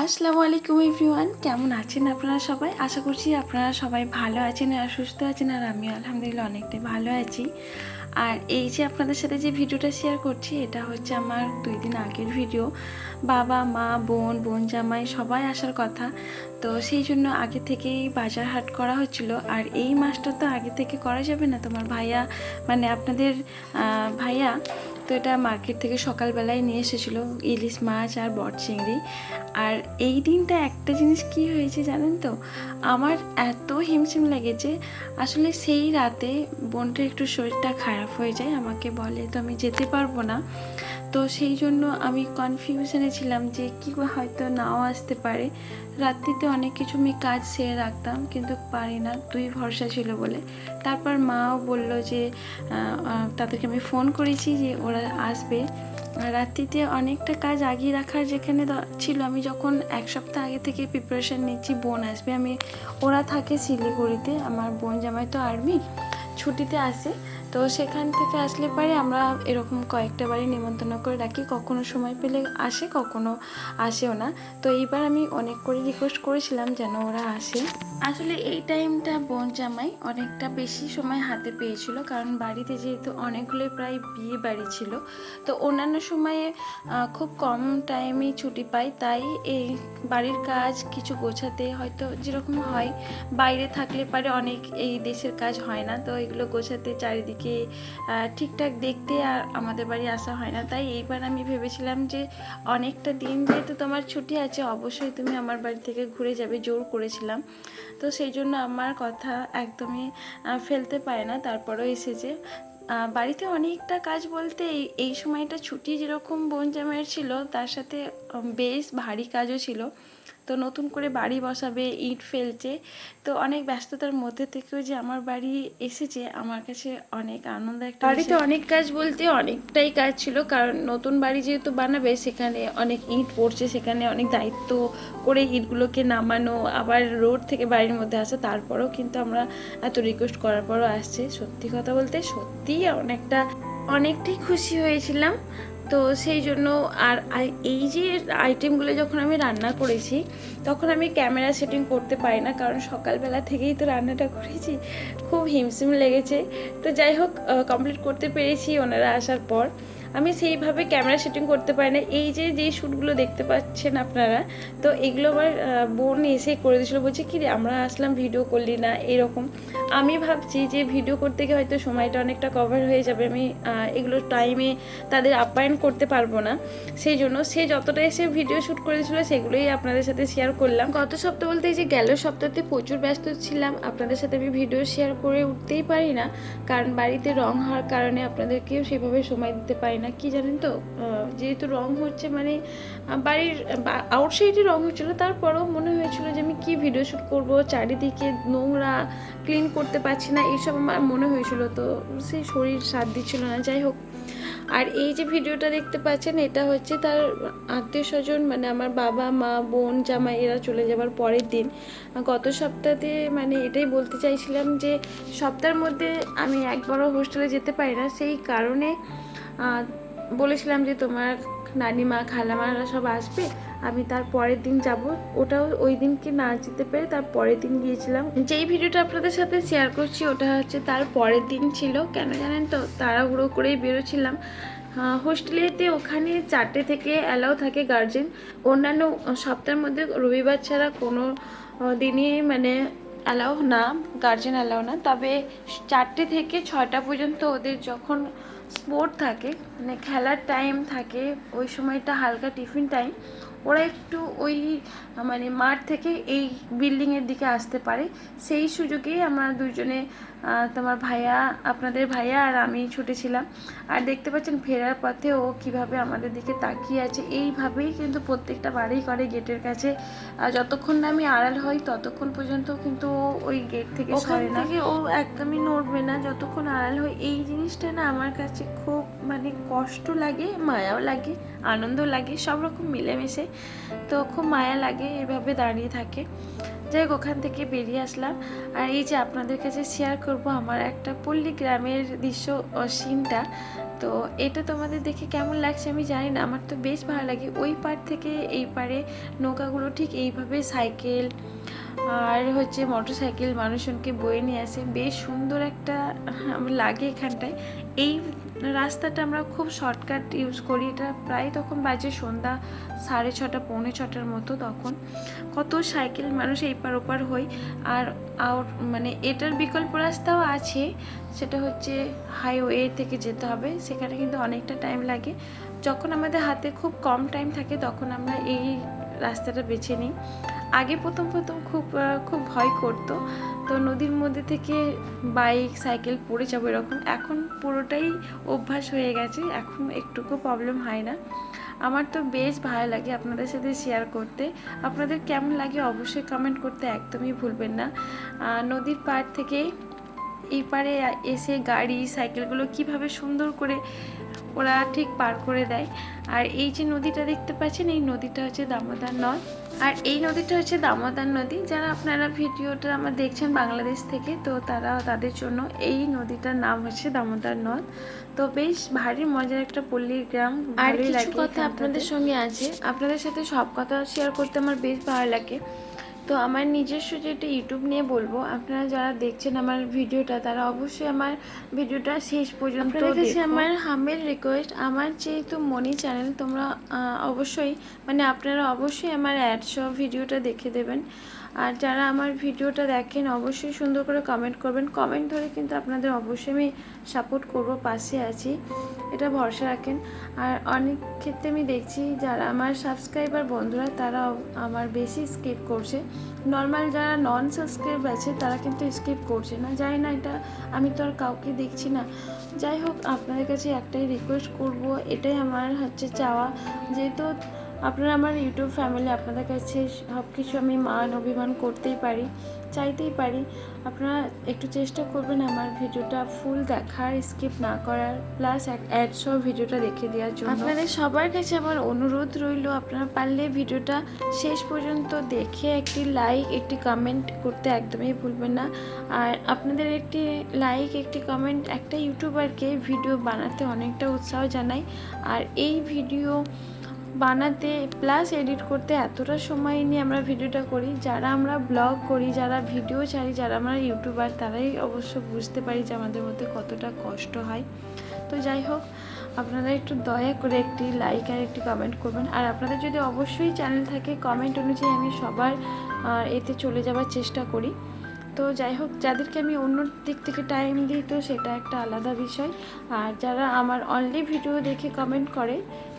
আসসালামু আলাইকুম এভরিওয়ান, কেমন আছেন আপনারা সবাই? আশা করছি আপনারা সবাই ভালো আছেন আর সুস্থ আছেন। আর আমি আলহামদুলিল্লাহ অনেকটাই ভালো আছি। আর এই যে আপনাদের সাথে যে ভিডিওটা শেয়ার করছি, এটা হচ্ছে আমার 2 দিন আগের ভিডিও। বাবা, মা, বোন জামাই সবাই আসার কথা, তো সেই জন্য আগে থেকেই বাজার হাট করা হচ্ছিল। আর এই মাসটা তো আগে থেকে করা যাবে না, তোমার ভাইয়া মানে আপনাদের ভাইয়া তো এটা মার্কেট থেকে সকালবেলায় নিয়ে এসেছিলো ইলিশ মাছ আর বট চিংড়ি। আর এই দিনটা একটা জিনিস কি হয়েছে জানেন তো, আমার এত হিমশিম লেগেছে। আসলে সেই রাতে বোনটার একটু শরীরটা খারাপ হয়ে যায়, আমাকে বলে তো আমি যেতে পারবো না। তো সেই জন্য আমি কনফিউশনে ছিলাম যে কি হয়তো নাও আসতে পারে। রাত্রিতে অনেক কিছু আমি কাজ সেরে রাখতাম, কিন্তু পারি না, তুই ভরসা ছিল বলে। তারপর মাও বলল যে তাদেরকে আমি ফোন করেছি যে ওরা আসবে। রাত্রিতে অনেকটা কাজ আগিয়ে রাখার যেখানে ছিল, আমি যখন 1 সপ্তাহ আগে থেকে প্রিপারেশান নিচ্ছি বোন আসবে। ওরা থাকে শিলিগুড়িতে, আমার বোন জামাই তো আর্মি ছুটিতে আসে, তো সেখান থেকে আসলে পারে আমরা এরকম কয়েকটা বাড়ি নিমন্ত্রণ করে রাখি, কখনো সময় পেলে আসে, কখনো আসেও না। তো এইবার আমি অনেক করে রিকোয়েস্ট করেছিলাম যেন ওরা আসে। আসলে এই টাইমটা বোন জামাই অনেকটা বেশি সময় হাতে পেয়েছিল, কারণ বাড়িতে যেহেতু অনেকগুলোই প্রায় বিয়ে বাড়ি ছিল, তো অন্যান্য সময়ে খুব কম টাইমেই ছুটি পাই। তাই এই বাড়ির কাজ কিছু গোছাতে হয়তো যেরকম হয়, বাইরে থাকলে পারে অনেক এই দেশের কাজ হয় না, তো এগুলো গোছাতে চারিদিকে ঠিকঠাক দেখতে আর আমাদের বাড়ি আসা হয় না। তাই এইবার আমি ভেবেছিলাম যে অনেকটা দিন যেহেতু তোমার ছুটি আছে, অবশ্যই তুমি আমার বাড়ি থেকে ঘুরে যাবে, জোর করেছিলাম। তো সেই জন্য আমার কথা একদমই ফেলতে পারে না, তারপরেও এসেছে। বাড়িতে অনেকটা কাজ বলতে এই সময়টা ছুটি যেরকম বোন জামাইয়ের ছিল, তার সাথে বেশ ভারী কাজও ছিল। তো নতুন করে বাড়ি বসাবে, ইট ফেলছে, তো অনেক ব্যস্ততার মধ্যে থেকেও যে আমার বাড়ি এসেছে, আমার কাছে অনেক আনন্দ একটা। বাড়িতে অনেক কাজ বলতে অনেকটাই কাজ ছিল, কারণ নতুন বাড়ি যেহেতু বানাবে, সেখানে অনেক ইট পড়ছে, সেখানে অনেক দায়িত্ব করে ইটগুলোকে নামানো, আবার রোড থেকে বাড়ির মধ্যে আসা। তারপরেও কিন্তু আমরা এত রিকোয়েস্ট করার পরও আসছে। সত্যি কথা বলতে সত্যিই অনেকটাই খুশি হয়েছিলাম। তো সেই জন্য আর এই যে আইটেমগুলো যখন আমি রান্না করেছি, তখন আমি ক্যামেরা সেটিং করতে পারি না, কারণ সকালবেলা থেকেই তো রান্নাটা করেছি, খুব হিমশিম লেগেছে। তো যাই হোক, কমপ্লিট করতে পেরেছি ওনারা আসার পর। আমি সেইভাবে ক্যামেরা সেটিং করতে পারি না। এই যে শ্যুটগুলো দেখতে পাচ্ছেন আপনারা, তো এগুলো আমার বোন এসে করে দিয়েছিলো, বলছে কি রে আমরা আসলাম ভিডিও করলি না, এরকম। আমি ভাবছি যে ভিডিও করতে গিয়ে হয়তো সময়টা অনেকটা কভার হয়ে যাবে, আমি এগুলো টাইমে তাদের আপ্যায়ন করতে পারবো না। সেই জন্য সে যতটা এসে ভিডিও শ্যুট করেছিল সেগুলোই আপনাদের সাথে শেয়ার করলাম। গত সপ্তাহ বলতে এই যে গেল সপ্তাহতে প্রচুর ব্যস্ত ছিলাম, আপনাদের সাথে আমি ভিডিও শেয়ার করে উঠতেই পারি না, কারণ বাড়িতে রং হওয়ার কারণে আপনাদেরকেও সেভাবে সময় দিতে পারি না। কি জানেন তো, যেহেতু রং হচ্ছে মানে বাড়ির আউটসাইডে রং হচ্ছিলো, তারপরেও মনে হয়েছিল যে আমি কি ভিডিও শ্যুট করবো, চারিদিকে নোংরা, ক্লিন করতে পারছি না, এইসব আমার মনে হয়েছিল। তো সেই শরীর সাথ দিচ্ছিল না। যাই হোক, আর এই যে ভিডিওটা দেখতে পাচ্ছেন, এটা হচ্ছে তার আত্মীয় স্বজন, মানে আমার বাবা, মা, বোন, জামাই এরা চলে যাবার পরের দিন। গত সপ্তাহে মানে এটাই বলতে চাইছিলাম যে সপ্তাহের মধ্যে আমি একবারও হোস্টেলে যেতে পারি না, সেই কারণে বলেছিলাম যে তোমার নানিমা, খালামারা সব আসবে, আমি তার পরের দিন যাব। ওটাও ওই দিনকে না যেতে পেরে তার পরের দিন গিয়েছিলাম। যেই ভিডিওটা আপনাদের সাথে শেয়ার করছি ওটা হচ্ছে তার পরের দিন ছিল। কেন জানেন তো, তাড়াহুড়ো করেই বেরোছিলাম। হোস্টেলেতে ওখানে 4টে থেকে অ্যালাউ থাকে গার্জেন, অন্যান্য সপ্তাহের মধ্যে রবিবার ছাড়া কোনো দিনই মানে অ্যালাউ না, গার্জেন অ্যালাউ না। তবে 4টে থেকে 6টা পর্যন্ত ওদের যখন স্পোর্ট থাকে, মানে খেলার টাইম থাকে, ওই সময়টা হালকা টিফিন টাইম, ওরা একটু ওই মানে মাঠ থেকে এই বিল্ডিংয়ের দিকে আসতে পারে। সেই সুযোগেই আমরা দুজনে, তোমার ভাইয়া, আপনাদের ভাইয়া আর আমি ছুটেছিলাম। আর দেখতে পাচ্ছেন ফেরার পথে ও কীভাবে আমাদের দিকে তাকিয়ে আছে। এইভাবেই কিন্তু প্রত্যেকটা বাড়ি করে গেটের কাছে, যতক্ষণ না আমি আড়াল হই ততক্ষণ পর্যন্ত কিন্তু ওই গেট থেকে সরে না, ও একদমই নড়বে না যতক্ষণ আড়াল হই। এই জিনিসটা না আমার কাছে খুব মানে কষ্ট লাগে, মায়াও লাগে, আনন্দ লাগে, সব রকম মিলেমিশে। তো খুব মায়া লাগে এভাবে দাঁড়িয়ে থাকে। যাই হোক, ওখান থেকে বেরিয়ে আসলাম। আর এই যে আপনাদের কাছে শেয়ার করব আমার একটা পল্লী গ্রামের দৃশ্য সিনটা। তো তো এটা তোমাদের দেখে কেমন লাগছে আমি জানি না, আমার তো বেশ ভালো লাগে। ওই পার থেকে এই পারে নৌকাগুলো ঠিক এইভাবে সাইকেল আর হচ্ছে মোটর সাইকেল মানুষজনকে বয়ে নিয়ে আসে, বেশ সুন্দর একটা আমার লাগে এখানটায়। এই রাস্তাটা আমরা খুব শর্টকাট ইউজ করি। এটা প্রায় তখন বাজে সন্ধ্যা 6:30 পৌনে 6টার মতো, তখন কত সাইকেল মানুষ এই পার ওপার হই। আর মানে এটার বিকল্প রাস্তাও আছে, সেটা হচ্ছে হাইওয়ে থেকে যেতে হবে, সেখানে কিন্তু অনেকটা টাইম লাগে। যখন আমাদের হাতে খুব কম টাইম থাকে তখন আমরা এই রাস্তাটা বেছে নিই। আগে প্রথম খুব ভয় করতো, তো নদীর মধ্যে থেকে বাইক সাইকেল পড়ে যাবো এরকম। এখন পুরোটাই অভ্যাস হয়ে গেছে, এখন একটুকু প্রবলেম হয় না। আমার তো বেশ ভালো লাগে আপনাদের সাথে শেয়ার করতে। আপনাদের কেমন লাগে অবশ্যই কমেন্ট করতে একদমই ভুলবেন না। নদীর পাড় থেকে এই পারে এসে গাড়ি সাইকেলগুলো কিভাবে সুন্দর করে ওরা ঠিক পার করে দেয়। আর এই যে নদীটা দেখতে পাচ্ছেন, এই নদীটা হচ্ছে দামোদর নদ। আর এই নদীটা হচ্ছে দামোদর নদী। যারা আপনারা ভিডিওটা আমার দেখছেন বাংলাদেশ থেকে, তো তাদের জন্য এই নদীটার নাম হচ্ছে দামোদর নদ। তো বেশ ভারী মজার একটা পল্লীর গ্রাম। আর কিছু কথা আপনাদের সঙ্গে আছে, আপনাদের সাথে সব কথা শেয়ার করতে আমার বেশ ভালো লাগে। তো আমার নিজস্ব যেটা ইউটিউব নিয়ে বলবো, আপনারা যারা দেখছেন আমার ভিডিওটা তারা অবশ্যই আমার ভিডিওটা শেষ পর্যন্ত দেখুন। আমার হামের রিকোয়েস্ট, আমার যেহেতু মনি চ্যানেল, তোমরা অবশ্যই মানে আপনারা অবশ্যই আমার অ্যাডস ভিডিওটা দেখে দেবেন। আর যারা আমার ভিডিওটা দেখেন অবশ্যই সুন্দর করে কমেন্ট করবেন। কমেন্ট ধরে কিন্তু আপনাদের অবশ্যই আমি সাপোর্ট করব, পাশে আছি, এটা ভরসা রাখেন। আর অনেক ক্ষেত্রে আমি দেখছি যারা আমার সাবস্ক্রাইবার বন্ধুরা তারা আমার বেশি স্কিপ করছে। নর্মাল যারা নন সাবস্ক্রাইব আছে তারা কিন্তু স্কিপ করছে না, জানি না এটা, আমি তো আর কাউকে দেখছি না। যাই হোক, আপনাদের কাছে একটাই রিকোয়েস্ট করব, এটাই আমার হচ্ছে চাওয়া, যেহেতু আপনারা আমার ইউটিউব ফ্যামিলি, আপনাদের কাছে সব কিছু আমি মান অভিমান করতেই পারি, চাইতেই পারি। আপনারা একটু চেষ্টা করবেন আমার ভিডিওটা ফুল দেখার, স্কিপ না করার, প্লাস অ্যাডস ভিডিওটা দেখে দেওয়ার জন্য। আপনাদের সবার কাছে আমার অনুরোধ রইল, আপনারা পারলে ভিডিওটা শেষ পর্যন্ত দেখে একটি লাইক একটি কমেন্ট করতে একদমই ভুলবেন না। আর আপনাদের একটি লাইক একটি কমেন্ট একটা ইউটিউবারকে ভিডিও বানাতে অনেকটা উৎসাহ জানাই। আর এই ভিডিও বানাতে প্লাস এডিট করতে এতটা সময় নিয়ে আমরা ভিডিওটা করি। যারা আমরা ব্লগ করি, যারা ভিডিও ছাড়ি, যারা আমরা ইউটিউবার, তারাই অবশ্য বুঝতে পারি যে আমাদের মধ্যে কতটা কষ্ট হয়। তো যাই হোক, আপনারা একটু দয়া করে একটি লাইক আর একটি কমেন্ট করবেন। আর আপনাদের যদি অবশ্যই চ্যানেল থাকে, কমেন্ট অনুযায়ী আমি সবার এতে চলে যাওয়ার চেষ্টা করি। তো যাই হোক, যাদেরকে আমি অন্য দিক থেকে টাইম দিই তো সেটা একটা আলাদা বিষয়। আর যারা আমার অনলি ভিডিও দেখে কমেন্ট করে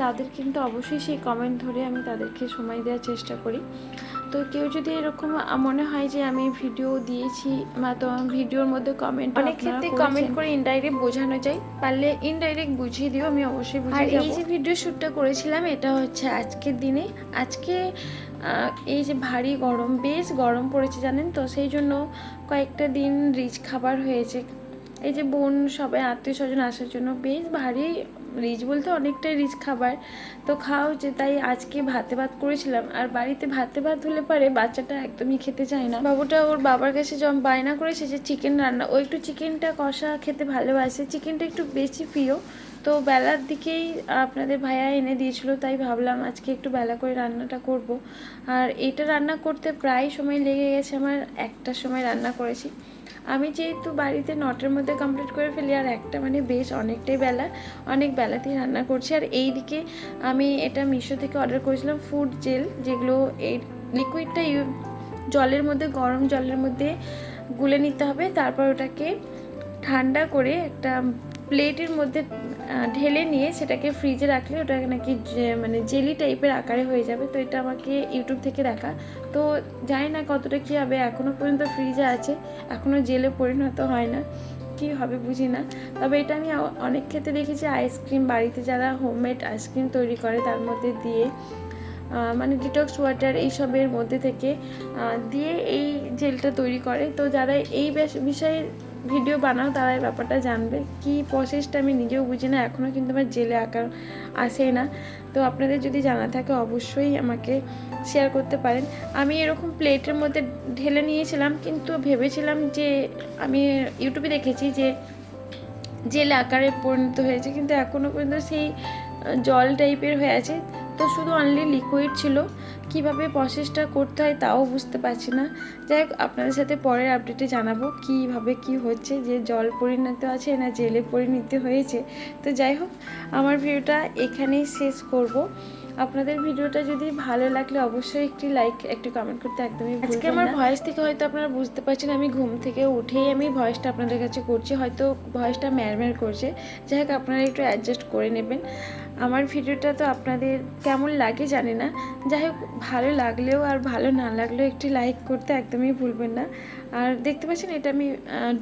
তাদের কিন্তু অবশ্যই সেই কমেন্ট ধরে আমি তাদেরকে সময় দেওয়ার চেষ্টা করি। তো কেউ যদি এরকম মনে হয় যে আমি ভিডিও দিয়েছি বা তো ভিডিওর মধ্যে কমেন্ট, অনেক ক্ষেত্রে কমেন্ট করে ইনডাইরেক্ট বোঝানো যায়, পারলে ইনডাইরেক্ট বুঝিয়ে দিও, আমি অবশ্যই বুঝিয়ে দেবো। আর এই যে ভিডিও শ্যুটটা করেছিলাম এটা হচ্ছে আজকের দিনে। আজকে এই যে ভারী গরম, বেশ গরম পড়েছে জানেন তো, সেই জন্য কয়েকটা দিন রিচ খাবার হয়েছে। এই যে বোন সবাই আত্মীয় স্বজন আসার জন্য বেশ ভারী রিচ, বলতে অনেকটাই রিচ খাবার তো খাওয়া হচ্ছে। তাই আজকে ভাতে ভাত করেছিলাম। আর বাড়িতে ভাতে ভাত হলে পারে বাচ্চাটা একদমই খেতে চায় না। বাবুটা ওর বাবার কাছে যেমন বায়না করেছে যে চিকেন রান্না, ও একটু চিকেনটা কষা খেতে ভালোবাসে, চিকেনটা একটু বেশি প্রিয়। তো বেলার দিকেই আপনাদের ভাইয়া এনে দিয়েছিল, তাই ভাবলাম আজকে একটু বেলা করে রান্নাটা করব। আর এটা রান্না করতে প্রায় সময় লেগে গেছে আমার, 1টার সময় রান্না করেছি। আমি যেহেতু বাড়িতে 9টার মধ্যে কমপ্লিট করে ফেলি, আর 1টা মানে বেশ অনেকটাই বেলা, অনেক বেলাতেই রান্না করছি। আর এই দিকে আমি এটা মিশো থেকে অর্ডার করেছিলাম ফুড জেল, যেগুলো এই লিকুইডটা জলের মধ্যে, গরম জলের মধ্যে গুলে নিতে হবে, তারপর ওটাকে ঠান্ডা করে একটা প্লেটের মধ্যে ঢেলে নিয়ে সেটাকে ফ্রিজে রাখলে ওটা নাকি মানে জেলি টাইপের আকারে হয়ে যাবে। তো এটা আমাকে ইউটিউব থেকে দেখা, তো জানি না কতটা কী হবে, এখনও পর্যন্ত ফ্রিজে আছে, এখনও জেলে পরিণত হয় না, কী হবে বুঝি না। তবে এটা আমি অনেক ক্ষেত্রে দেখেছি আইসক্রিম, বাড়িতে যারা হোমমেড আইসক্রিম তৈরি করে তার মধ্যে দিয়ে মানে ডিটক্স ওয়াটার এইসবের মধ্যে থেকে দিয়ে এই জেলটা তৈরি করে। তো যারা এই বিষয়ে ভিডিও বানাও তারা এই ব্যাপারটা জানবে, কি প্রসেসটা আমি নিজেও বুঝি না, এখনও কিন্তু আমার জেলে আঁকার আসেই না। তো আপনাদের যদি জানা থাকে অবশ্যই আমাকে শেয়ার করতে পারেন। আমি এরকম প্লেটের মধ্যে ঢেলে নিয়েছিলাম, কিন্তু ভেবেছিলাম যে আমি ইউটিউবে দেখেছি যে জেল আকারে পরিণত হয়েছে, কিন্তু এখনও পর্যন্ত সেই জল টাইপের হয়ে আছে। তো শুধু অনলি লিকুইড ছিল, কিভাবে প্রসেসটা করতে হয় তাও বুঝতে পারছি না। যাই হোক, আপনাদের সাথে পরের আপডেটে জানাবো কীভাবে কি হচ্ছে, যে জল পরিণত আছে না জেলে পরিণত হয়েছে। তো যাই হোক, আমার ভিডিওটা এখানেই শেষ করব। আপনাদের ভিডিওটা যদি ভালো লাগলে অবশ্যই একটি লাইক, একটি কমেন্ট করতে একদমই ভুলবেন না। আজকে আমার ভয়েস থেকে হয়তো আপনারা বুঝতে পারছেন আমি ঘুম থেকে উঠেই আমি ভয়েসটা আপনাদের কাছে করছি, হয়তো ভয়েসটা ম্যারম্যার করছে। যাই হোক, আপনারা একটু অ্যাডজাস্ট করে নেবেন। আমার ভিডিওটা তো আপনাদের কেমন লাগে জানি না, যাই হোক ভালো লাগলেও আর ভালো না লাগলেও একটি লাইক করতে একদমই ভুলবেন না। আর দেখতে পাচ্ছেন এটা আমি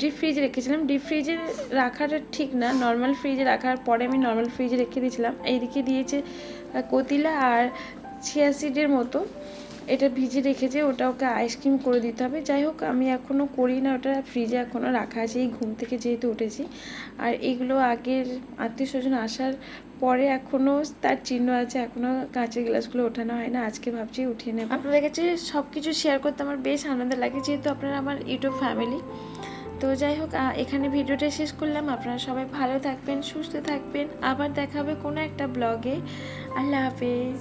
ডিপ ফ্রিজে রেখেছিলাম। ডিপ ফ্রিজে রাখাটা ঠিক না, নর্মাল ফ্রিজে রাখার পরে আমি নর্মাল ফ্রিজে রেখে দিয়েছিলাম। এইদিকে দিয়েছে কতিলা আর চিয়া সিডের মতো, এটা ভিজে রেখেছে, ওটা ওকে আইসক্রিম করে দিতে হবে। যাই হোক, আমি এখনও করি না, ওটা ফ্রিজে এখনও রাখা আছে, এই ঘুম থেকে যেহেতু উঠেছি। আর এগুলো আগের আত্মীয় স্বজন আসার পরে এখনও তার চিহ্ন আছে, এখনও কাঁচের গ্লাসগুলো ওঠানো হয় না। আজকে ভাবছি উঠিয়ে নেব। আপনাদের কাছে সব কিছু শেয়ার করতে আমার বেশ আনন্দ লাগে, যেহেতু আপনারা আমার ইউটিউব ফ্যামিলি। তো যাই হোক, এখানে ভিডিওটা শেষ করলাম। আপনারা সবাই ভালো থাকবেন, সুস্থ থাকবেন, আবার দেখা হবে কোনো একটা ব্লগে। আল্লাহ হাফেজ।